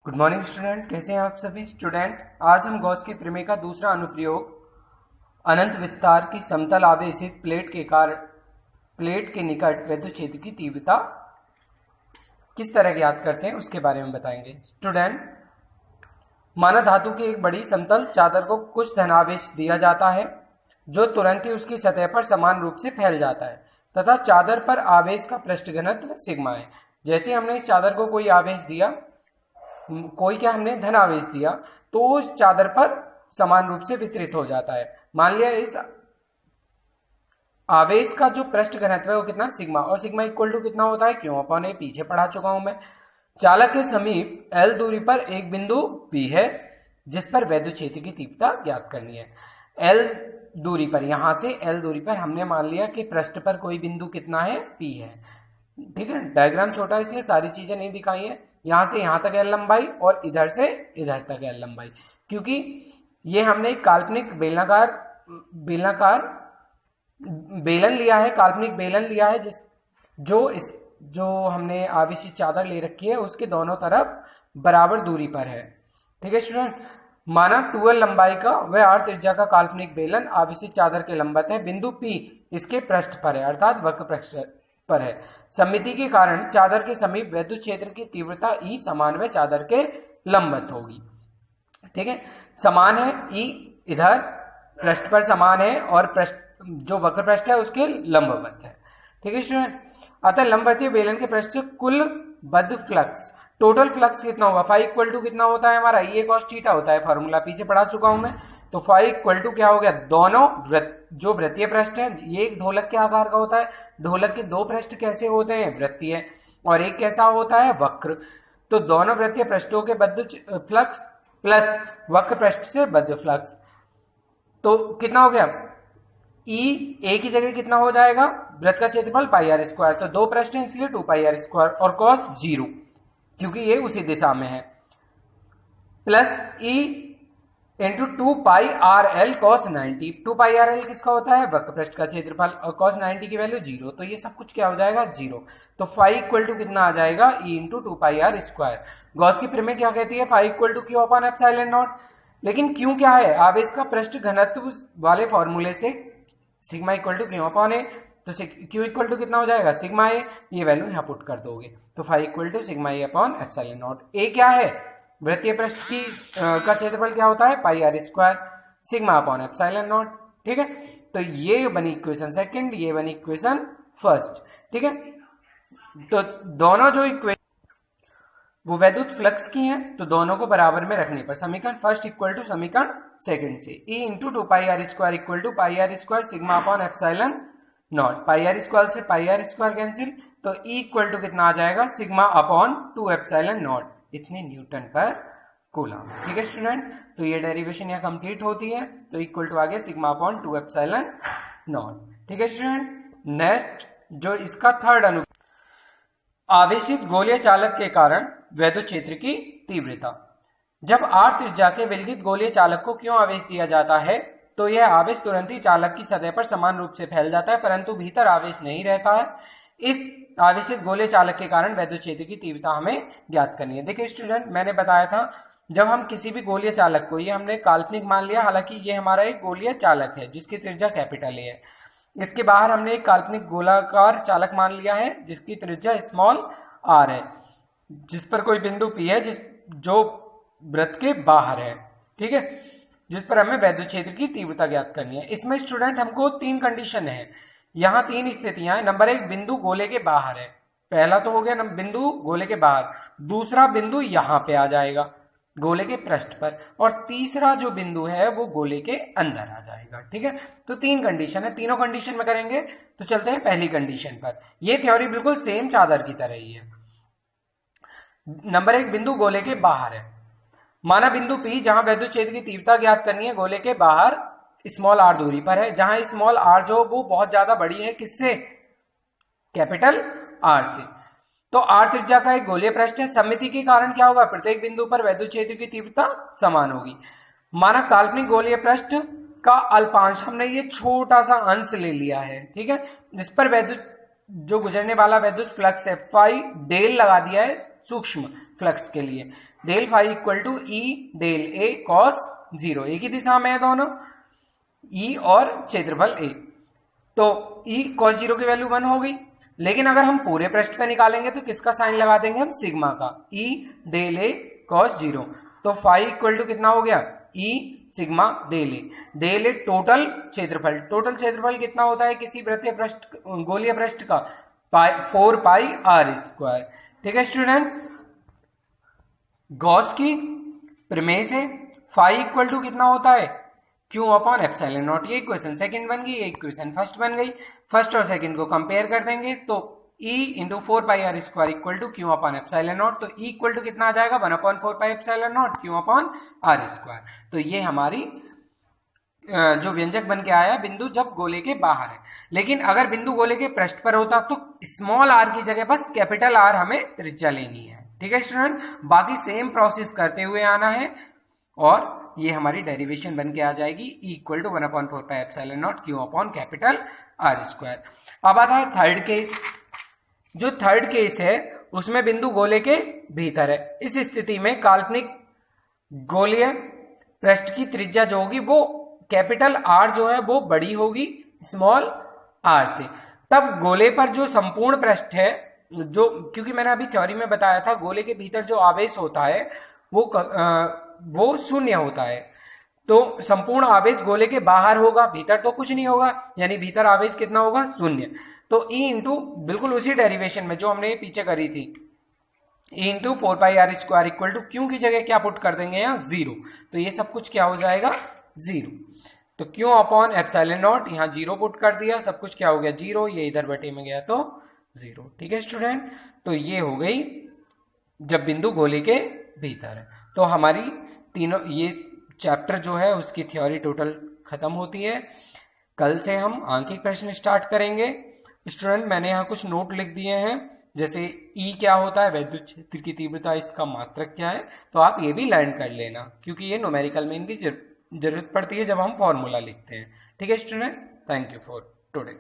Good morning student, कैसे हैं आप सभी स्टूडेंट। आज हम गॉस के प्रमेय का दूसरा अनुप्रयोग अनंत विस्तार की समतल आवेशित प्लेट के निकट विद्युत क्षेत्र की तीव्रता किस तरह ज्ञात करते हैं उसके बारे में बताएंगे। स्टूडेंट, माना धातु की एक बड़ी समतल चादर को कुछ धनावेश दिया जाता है जो तुरंत ही उसकी सतह पर समान रूप से फैल जाता है तथा चादर पर आवेश का पृष्ठ घनत्व सिग्मा है। जैसे हमने इस चादर को कोई आवेश दिया, हमने धन आवेश दिया तो उस चादर पर समान रूप से वितरित हो जाता है। मान लिया इस आवेश का जो पृष्ठ घनत्व है वो कितना, सिग्मा, और सिग्मा इक्वल टू कितना होता है, क्यों अपॉन ए, पीछे पढ़ा चुका हूं मैं। चालक के समीप L दूरी पर एक बिंदु P है जिस पर विद्युत क्षेत्र की तीव्रता ज्ञात करनी है। L दूरी पर, यहां से L दूरी पर हमने मान लिया कि पृष्ठ पर कोई बिंदु कितना है, P है। ठीक है, डायग्राम छोटा है इसलिए सारी चीजें नहीं दिखाई है। यहां से यहां तक L लंबाई और इधर से इधर तक L लंबाई, क्योंकि ये हमने एक काल्पनिक बेलन लिया है, काल्पनिक बेलन लिया है जो हमने आवेशित चादर ले रखी है उसके दोनों तरफ बराबर दूरी पर है। ठीक है स्टूडेंट, माना 2L लंबाई का वह r त्रिज्या का काल्पनिक बेलन आवेशित चादर के लंबवत है, बिंदु P इसके पृष्ठ पर है अर्थात वक्र पृष्ठ पर है। सममिति के कारण चादर के समीप विद्युत क्षेत्र की तीव्रता E समान व चादर के लंबवत होगी। ठीक है, समान है, E इधर पृष्ठ पर समान है और पृष्ठ जो वक्र पृष्ठ है उसके लंबवत है। ठीक है स्टूडेंट, अतः लंबवतीय बेलन के पृष्ठ से कुल बद्ध फ्लक्स, टोटल फ्लक्स कितना होगा, फाई इक्वल टू कितना होता है हमारा, ये कॉस थीटा होता है, फॉर्मूला पीछे पढ़ा चुका हूं मैं। तो फाई इक्वल टू क्या हो गया, दोनों जो वृत्तीय पृष्ठ है, ये एक ढोलक के आकार का होता है। ढोलक के दो पृष्ठ कैसे होते हैं, वृत्तीय, और एक कैसा होता है, वक्र। तो दोनों वृत्तीय पृष्ठों के बद्ध फ्लक्स प्लस वक्र पृष्ठ से बद्ध फ्लक्स, तो कितना हो गया, E एक ही जगह कितना हो जाएगा, वृत्त का क्षेत्रफल पाई आर स्क्वायर, तो दो पृष्ठ है इसलिए 2 पाई आर स्क्वायर, और कॉस 0 क्योंकि ये उसी दिशा में है, plus E into 2 pi R L cos 90। 2 pi R L किसका होता है, वक्र पृष्ठ का क्षेत्रफल, और कॉस 90 की वैल्यू 0, तो ये सब कुछ क्या हो जाएगा, 0। तो फाई इक्वल टू कितना आ जाएगा, E into 2 pi R square. Gauss की प्रमेय क्या कहती है, phi equal to Q upon epsilon naught. लेकिन क्यों क्या है, आवेश का पृष्ठ घनत्व वाले फॉर्मूले से sigma equal to Q upon A, तो क्यू इक्वल टू कितना हो जाएगा, सिग्मा ए, ये वैल्यू यहां पुट कर दोगे तो phi equal to sigma A upon epsilon naught. A क्या है, वृत्तीय पृष्ठ की का क्षेत्रफल क्या होता है, pi R square, sigma upon epsilon naught. ठीक है, तो ये बनी इक्वेशन सेकंड, ये बनी इक्वेशन फर्स्ट। ठीक है, तो दोनों जो इक्वेशन वो वैद्युत फ्लक्स की हैं, तो दोनों को बराबर में रखने पर समीकरण फर्स्ट इक्वल टू समीकरण सेकंड से E into 2 pi R square equal to pi R square sigma upon epsilon naught. Pi R square से पाई आर स्क्वायर कैंसिल, तो E इक्वल टू कितना आ जाएगा, सिग्मा अपॉन 2 एप्सिलॉन नॉट, इतने newton पर coulomb. ठीक है स्टूडेंट, तो ये डेरिवेशन यहाँ कंप्लीट होती है, तो इक्वल टू आ गया सिग्मा अपॉन 2 एप्सिलॉन नॉट। ठीक है स्टूडेंट, नेक्स्ट जो इसका थर्ड अनुप्रयोग, आवेशित गोलीय चालक के कारण विद्युत क्षेत्र की तीव्रता। जब r त्रिज्या के विलगित गोलीय चालक को क्यों आवेश दिया जाता है, तो यह आवेश तुरंत ही चालक की सतह पर समान रूप से फैल जाता है परंतु भीतर आवेश नहीं रहता है। इस आवेशित गोलीय चालक के कारण विद्युत क्षेत्र की तीव्रता हमें ज्ञात करनी है। देखिए स्टूडेंट, मैंने बताया था जब हम किसी भी गोलीय चालक को, ये हमने काल्पनिक मान लिया, हालांकि ये हमारा एक गोलीय चालक है जिसकी त्रिज्या कैपिटल ए है, इसके बाहर हमने एक काल्पनिक गोलाकार चालक मान लिया है जिसकी त्रिज्या स्मॉल r है, जिस पर कोई बिंदु P है जो वृत्त के बाहर है। ठीक है, जिस पर हमें विद्युत क्षेत्र की तीव्रता ज्ञात करनी है। इसमें स्टूडेंट हमको 3 कंडीशन है, यहाँ 3 स्थितियां हैं। नंबर 1, बिंदु गोले के बाहर है, पहला तो हो गया बिंदु गोले के बाहर, दूसरा बिंदु यहां पे आ जाएगा गोले के पृष्ठ पर, और तीसरा जो बिंदु है वो गोले के अंदर आ जाएगा। ठीक है, तो 3 कंडीशन है, तीनों कंडीशन में करेंगे। तो चलते हैं पहली कंडीशन पर। यह थ्योरी बिल्कुल सेम चादर की तरह ही है। नंबर 1, बिंदु गोले के बाहर है। माना बिंदु P जहां विद्युत क्षेत्र की तीव्रता ज्ञात करनी है, गोले के बाहर स्मॉल r दूरी पर है, जहां स्मॉल r जो वो बहुत ज्यादा बड़ी है, किससे, कैपिटल R से। तो r त्रिज्या का एक गोलीय पृष्ठ है, सममिति के कारण क्या होगा, प्रत्येक बिंदु पर विद्युत क्षेत्र की तीव्रता समान होगी। माना काल्पनिक गोलीय पृष्ठ का अल्पांश, हमने ये छोटा सा अंश ले लिया है, ठीक है, जिस पर विद्युत जो गुजरने वाला विद्युत फ्लक्स है फाई डेल लगा दिया है सूक्ष्म फ्लक्स के लिए। Del phi equal to E del A cos 0, एक ही दिशा में है दोनों, ई और क्षेत्रफल ए। तो ई कॉस 0 की वैल्यू 1 हो गई। लेकिन अगर हम पूरे पृष्ठ पे निकालेंगे तो किसका साइन लगा देंगे हम, सिग्मा का, ई डेल ए कॉस 0। तो फाई इक्वल टू कितना हो गया, ई sigma del A. Del A total क्षेत्रफल, टोटल क्षेत्रफल कितना होता है किसी वृत्तीय पृष्ठ, गोलीय पृष्ठ का, 4 पाई आर स्क्वायर। ठीक है स्टूडेंट, गॉस की प्रमेय से फाई इक्वल टू कितना होता है, क्यू अपॉन एप्सिलॉन नॉट। ये इक्वेशन सेकंड बन गई, ये इक्वेशन फर्स्ट बन गई। फर्स्ट और सेकंड को कंपेयर कर देंगे तो E into 4 pi R square equal to Q upon epsilon naught. तो E इक्वल टू कितना आ जाएगा, 1 upon 4 pi epsilon naught Q upon R square. तो ये हमारी जो व्यंजक बन के आया बिंदु जब गोले के बाहर है। लेकिन अगर बिंदु गोले के पृष्ठ पर होता तो स्मॉल आर की जगह बस कैपिटल आर हमें त्रिज्या लेनी है। ठीक है स्टूडेंट, बाकी सेम प्रोसेस करते हुए आना है और ये हमारी डेरिवेशन बन के आ जाएगी equal to 1 upon 4 pi epsilon naught Q upon capital R square. अब आता है थर्ड केस। जो थर्ड केस है उसमें बिंदु गोले के भीतर है। इस स्थिति में काल्पनिक गोलीय पृष्ठ की त्रिज्या जो होगी वो कैपिटल आर जो है वो बड़ी होगी स्मॉल आर से। तब गोले पर जो संपूर्ण पृष्ठ है, जो क्योंकि मैंने अभी थ्योरी में बताया था गोले के भीतर जो आवेश होता है वो शून्य होता है। तो संपूर्ण आवेश गोले के बाहर होगा, भीतर तो कुछ नहीं होगा, यानी भीतर आवेश कितना होगा, शून्य। तो E इंटू बिल्कुल उसी डेरिवेशन में जो हमने पीछे करी थी, E into 4 pi R square equal to Q की जगह क्या पुट कर देंगे यहाँ, 0। तो ये सब कुछ क्या हो जाएगा, 0। तो क्यू अपॉन एप्सिलॉन नॉट, यहाँ 0 पुट कर दिया, सब कुछ क्या हो गया 0, ये इधर बटे में गया तो 0। ठीक है स्टूडेंट, तो ये हो गई जब बिंदु गोले के भीतर है। तो हमारी तीनों ये चैप्टर जो है उसकी थ्योरी टोटल खत्म होती है। कल से हम आंकिक प्रश्न स्टार्ट करेंगे। स्टूडेंट, मैंने यहाँ कुछ नोट लिख दिए हैं, जैसे ई क्या होता है, वैद्युत क्षेत्र की तीव्रता, इसका मात्रक क्या है, तो आप ये भी लर्न कर लेना क्योंकि ये न्यूमेरिकल में इनकी जरूरत पड़ती है जब हम फॉर्मूला लिखते हैं। ठीक है student, thank you for today.